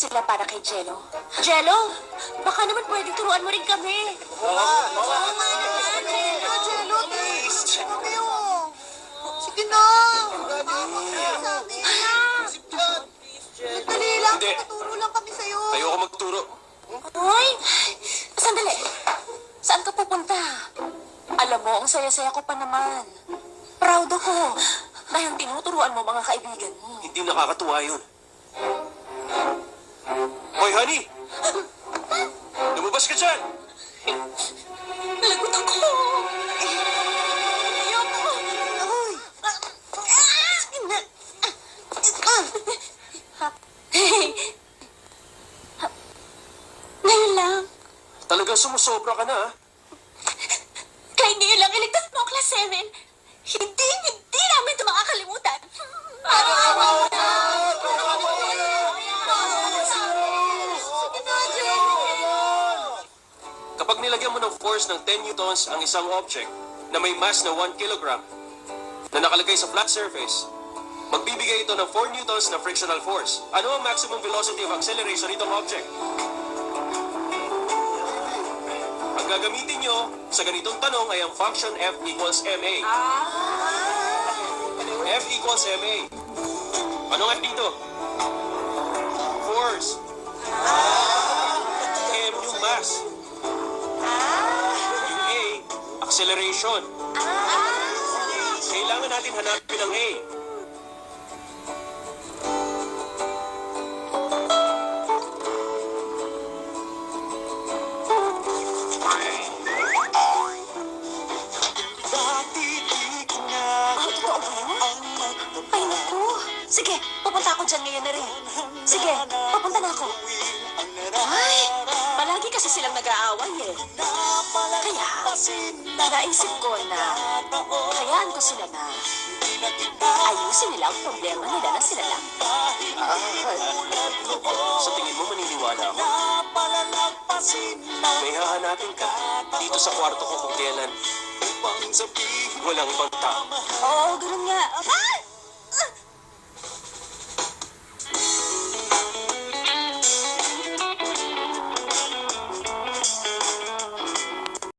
sila para kay Jello. Jello, baka naman pwedeng turuan mo rin kami. Jello, please. Kami oh. Sige na. Sabi na. Sandali lang. Hindi. Tuturo lang kami sa'yo. Ayoko magturo. Hoy, sandali. Saan ka pupunta? Alam mo, ang saya-saya ko pa naman. Proud ako. Dahil tinuturuan mo mga kaibigan mo. Hindi nakakatuwa yun. Hoy, honey! Lumabas ka dyan! Lagot ako. Ayoko. Uy. Ngayon lang. Talagang sumusobra ka na, ha? Kahit ngayon lang iligtas mo ang class 7. Hindi namin ito makakalimutan. Kapag nilagyan mo ng force ng 10 newtons ang isang object na may mass na 1 kilogram na nakalagay sa flat surface, magbibigay ito ng 4 newtons na frictional force. Ano ang maximum velocity of acceleration nitong object? Ang gagamitin nyo sa ganitong tanong ay ang function F equals ma. F equals ma. Anong F dito? Force. M yung mass. Yung A, acceleration. Kailangan natin hanapin ang A. Ay, naku. Sige, pupunta ako dyan ngayon na rin. Sige, papunta na ako. Ay, palagi kasi silang nag-aaway eh. Kaya, naisip ko na hayaan ko sila na ayusin nila ang problema nila na sila lang. Sa tingin mo maniniwala ako? May hahanapin ka dito sa kwarto ko kung kailan walang ibang tao. Oo, ganun nga. Ay!